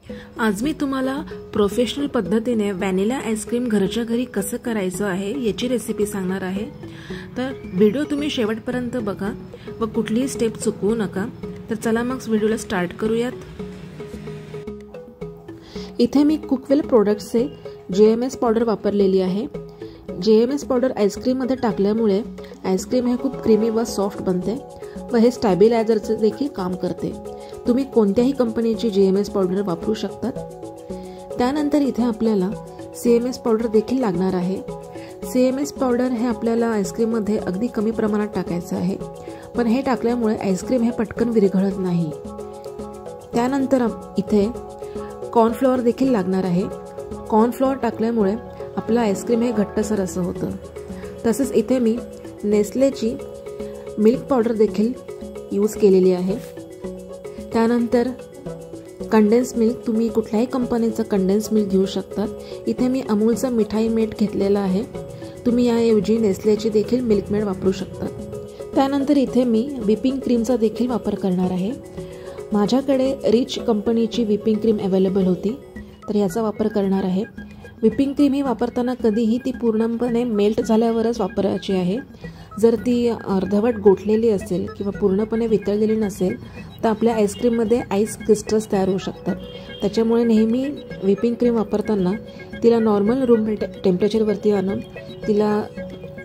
आज मी तुम्हाला प्रोफेशनल पद्धतीने व्हॅनिला आईस्क्रीम घरच्या घरी कसं करायचं आहे याची रेसिपी सांगणार आहे। तर व्हिडिओ तुम्ही शेवटपर्यंत बघा व कुठलीही स्टेप चुकवू नका। तर चला मग व्हिडिओला स्टार्ट करूयात। इथे मी कुकवेल प्रोडक्ट्सचे जेएमएस पावडर वापरलेली आहे। जेएमएस पावडर आईस्क्रीम मध्ये टाकल्यामुळे आईस्क्रीम हे खूप क्रीमी व सॉफ्ट बनते व हे स्टॅबिलायझरचे देखील काम करते। तुम्ही कोणत्याही कंपनीची जेएमएस पावडर वापरू शकता। त्यानंतर इथे आपल्याला सीएमएस पावडर देखील लागणार आहे। सीएमएस पावडर हे आपल्याला आईस्क्रीम मध्ये अगदी कमी प्रमाणात टाकायचं आहे, पण हे टाकल्यामुळे आईस्क्रीम हे पटकन विरघळत नाही। त्यानंतर इथे कॉर्नफ्लोअर देखील लागणार आहे। कॉर्नफ्लोअर टाकल्यामुळे आपलं आईस्क्रीम हे घट्टसर असं होतं। तसेच इथे मी नेस्लेची मिल्क पावडर देखील यूज केलेली आहे। त्यानंतर कंडेन्स मिल्क, तुम्ही कुठल्याही कंपनीचं कंडेन्स मिल्क घेऊ शकतात। इथे मी अमूलचा मिठाई मेट घेतलेला आहे। तुम्ही याऐवजी नेस्लेची देखील मिल्क मेड वापरू शकता। त्यानंतर इथे मी व्हिपिंग क्रीमचा देखील वापर करणार आहे। माझ्याकडे रिच कंपनीची व्हिपिंग क्रीम अवेलेबल होती, तर याचा वापर करणार आहे। व्हिपिंग क्रीम ही वापरताना कधीही ती पूर्णपणे मेल्ट झाल्यावरच वापरायची आहे। जर ती अर्धवट गोठलेली असेल किंवा पूर्णपणे वितळलेली नसेल तर आपल्या आईस्क्रीममध्ये आईस क्रिस्टल्स तयार होऊ शकतात। त्याच्यामुळे नेहमी व्हिपिंग क्रीम वापरताना तिला नॉर्मल रूम टेम्परेचरवरती आणून तिला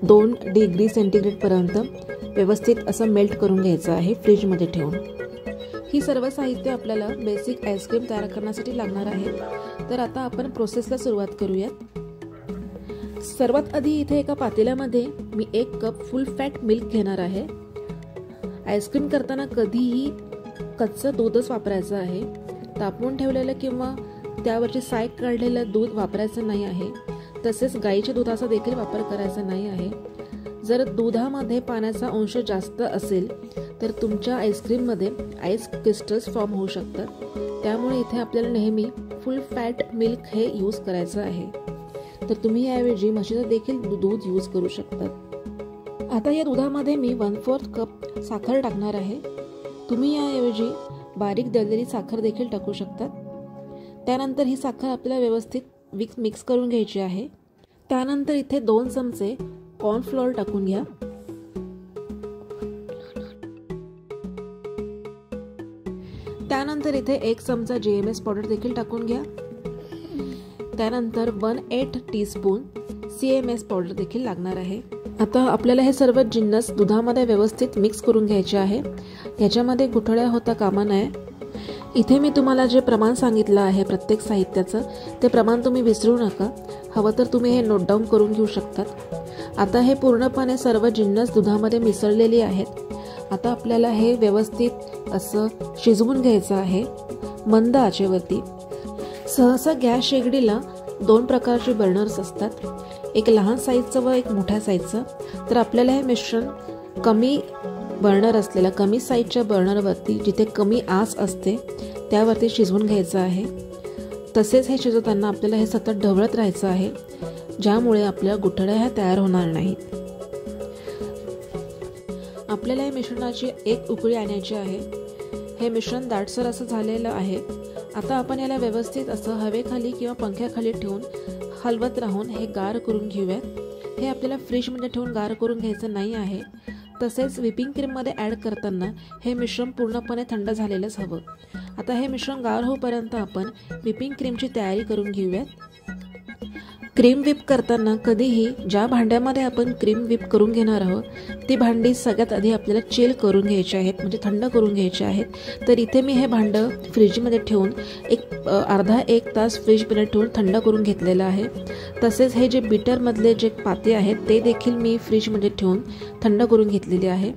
2 डिग्री सेंटीग्रेडपर्यंत व्यवस्थित असं मेल्ट करून घ्यायचं आहे फ्रीजमध्ये ठेवून। ही सर्व साहित्य आपल्याला बेसिक आईस्क्रीम तयार करण्यासाठी लागणार आहे। तर आता आपण प्रोसेसला सुरुवात करूयात। सर्वात आधी इथे एका पातेल्यामध्ये मी 1 कप फुल फॅट मिल्क घेणार आहे। आईस्क्रीम करताना कधीही कच्चं दूधच वापरायचं आहे। तापवून ठेवलेलं किंवा त्यावरची साय काढलेलं दूध वापरायचं नाही आहे। तसेच गाईच्या दुधाचा देखील वापर करायचा नाही आहे। जर दुधामध्ये पाण्याचा अंश जास्त असेल तर तुमच्या आईस्क्रीममध्ये आईस क्रिस्टल्स फॉर्म होऊ शकतात। त्यामुळे इथे आपल्याला नेहमी फुल फॅट मिल्क हे यूज करायचं आहे। तर तुम्ही याऐवजी म्हशीचं देखील दूध यूज करू शकता। आता या दुधामध्ये मी 1/4 कप साखर टाकणार आहे। तुम्ही याऐवजी बारीक दळलेली साखर देखील टाकू शकता। त्यानंतर ही साखर आपल्याला व्यवस्थित मिक्स करून घ्यायची आहे। त्यानंतर इथे 2 चमचे कॉर्नफ्लोअर टाकून घ्या। त्यानंतर इथे 1 चमचा जेएमएस पावडर देखील टाकून घ्या। त्यानंतर 1/8 टीस्पून सीएमएस पावडर देखील लागणार आहे। आता आपल्याला हे सर्व जिन्नस दुधामध्ये व्यवस्थित मिक्स करून घ्यायचे आहे। याच्यामध्ये गुठळ्या होता कामा नये। इथे मी तुम्हाला जे प्रमाण सांगितलं आहे प्रत्येक साहित्याचं, ते प्रमाण तुम्ही विसरू नका। हवं तर तुम्ही हे नोट डाऊन करून घेऊ शकतात। आता हे पूर्णपणे सर्व जिन्नस दुधामध्ये मिसळलेली आहेत। आता आपल्याला हे व्यवस्थित असं शिजवून घ्यायचं आहे मंद आचेवरती। सहसा गॅस शेगडीला 2 प्रकारचे बर्नर्स असतात, एक लहान साईजचं व एक मोठ्या साईजचं। तर आपल्याला हे मिश्रण कमी बर्नर असलेल्या कमी साईजच्या बर्नरवरती, जिथे कमी आस असते त्यावरती शिजवून घ्यायचं आहे। तसेच हे शिजवताना आपल्याला हे सतत ढवळत राहायचं आहे, ज्यामुळे आपल्या गुठळ्या ह्या तयार होणार नाहीत। आपल्याला या मिश्रणाची 1 उकळी आणायची आहे। हे मिश्रण दाटसर असं झालेलं आहे। आता आपण याला व्यवस्थित असं हवेखाली किंवा पंख्याखाली ठेवून हलवत राहून हे गार करून घेऊयात। हे आपल्याला फ्रीजमध्ये ठेवून गार करून घ्यायचं नाही आहे। तसेच व्हिपिंग क्रीममध्ये ॲड करताना हे मिश्रण पूर्णपणे थंड झालेलंच हवं। आता हे मिश्रण गार होईपर्यंत आपण व्हिपिंग क्रीमची तयारी करून घेऊयात। क्रीम व्हिप करताना कधीही ज्या भांड्यामध्ये आपण क्रीम व्हिप करून घेणार आहोत ती भांडी सगळ्यात आधी आपल्याला चिल करून घ्यायची आहेत, म्हणजे थंड करून घ्यायची आहेत। तर इथे मी हे भांडं फ्रीजमध्ये ठेवून अर्धा 1 तास फ्रीजमध्ये ठेवून थंड करून घेतलेलं आहे। तसेच हे जे बीटरमधले जे पाते आहेत ते देखील मी फ्रीजमध्ये ठेवून थंड करून घेतलेले आहे।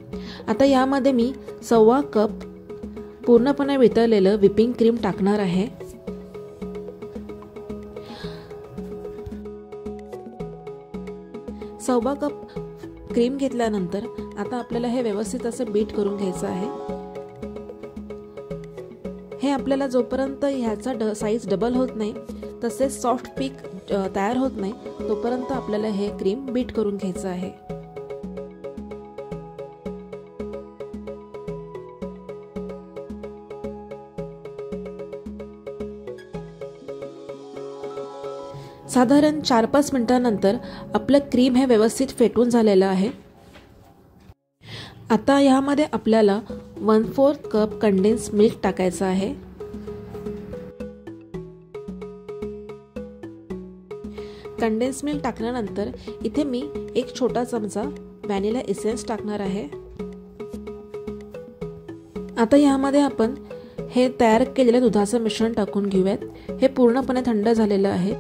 आता यामध्ये मी 1/4 कप पूर्णपणे वितळलेलं व्हिपिंग क्रीम टाकणार आहे। सव्वा कप क्रीम घेतल्यानंतर आता आपल्याला हे व्यवस्थित असं बीट करून घ्यायचं आहे। हे आपल्याला जोपर्यंत ह्याचा साईज डबल होत नाही, तसेच सॉफ्ट पीक तयार होत नाही, तोपर्यंत आपल्याला हे क्रीम बीट करून घ्यायचं आहे। साधारण 4-5 मिनिटांनंतर आपलं क्रीम हे व्यवस्थित फेटून झालेलं आहे। आता यामध्ये आपल्याला 1/4 कप कंडेन्स मिल्क टाकायचं आहे। कंडेन्स मिल्क टाकल्यानंतर इथे मी 1 छोटा चमचा व्हॅनिला एसेन्स टाकणार आहे। आता यामध्ये आपण हे तयार केलेले दुधाचं मिश्रण टाकून घेऊयात। हे पूर्णपणे थंड झालेलं आहे।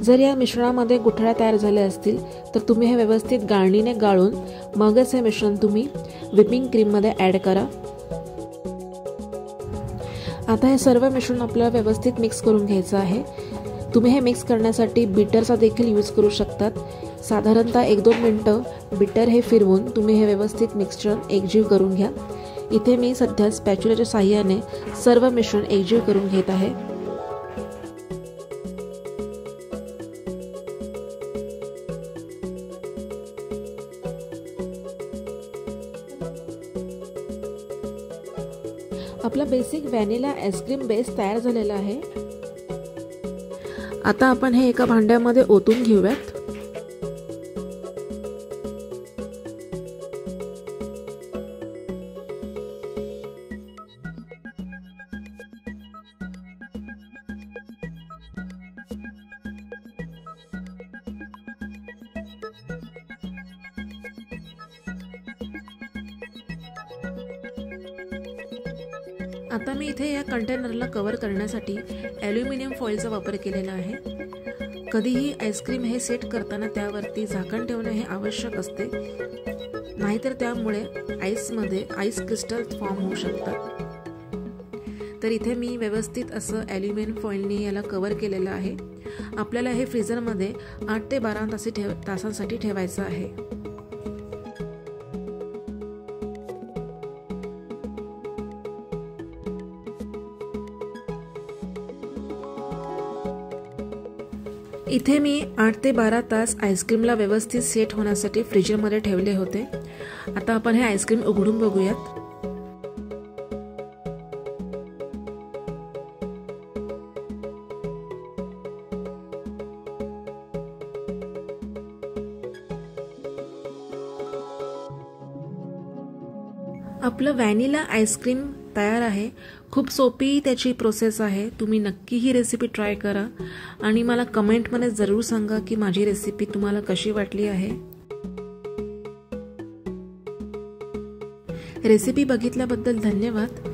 जर या मिश्रणामध्ये गुठळ्या तयार झाल्या असतील तर तुम्ही हे व्यवस्थित गाळणीने गाळून मगच हे मिश्रण तुम्ही व्हिपिंग क्रीम मध्ये ॲड करा। आता हे सर्व मिश्रण आपल्याला व्यवस्थित मिक्स करून घ्यायचं आहे। तुम्ही हे मिक्स करण्यासाठी बीटरचा देखील यूज करू शकतात। साधारणतः 1-2 मिनिटं बीटर हे फिरवून तुम्ही हे व्यवस्थित मिक्सचर एकजीव करून घ्या। इथे मी सध्या स्पॅच्युलाच्या साहाय्याने सर्व मिश्रण एकजीव करून घेत आहे। आपला बेसिक व्हॅनिला आईस्क्रीम बेस तयार झालेला आहे। आता आपण हे एका भांड्यामध्ये ओतून घेऊयात। आता मी इथे या कंटेनरला कव्हर करण्यासाठी ॲल्युमिनियम फॉइलचा वापर केलेला आहे। कधीही आईस्क्रीम हे सेट करताना त्यावरती झाकण ठेवणे हे आवश्यक असते, नाहीतर त्यामुळे आईसमध्ये आईस क्रिस्टल फॉर्म होऊ शकतात। तर इथे मी व्यवस्थित असं ॲल्युमिनियम फॉइलने याला कव्हर केलेलं आहे। आपल्याला हे फ्रीझरमध्ये 8 ते 12 तासांसाठी ठेवायचं आहे। इथे मी 8 ते 12 तास आईस्क्रीमला व्यवस्थित सेट होण्यासाठी फ्रीजरमध्ये ठेवले होते। आता आपण हे आईस्क्रीम उघडून बघूयात। आपलं व्हॅनिला आईस्क्रीम तयार आहे। खूप सोपी त्याची प्रोसेस आहे। तुम्ही नक्की ही रेसिपी ट्राय करा आणि मला कमेंटमध्ये जरूर सांगा की माझी रेसिपी तुम्हाला कशी वाटली आहे। रेसिपी बघितल्याबद्दल धन्यवाद।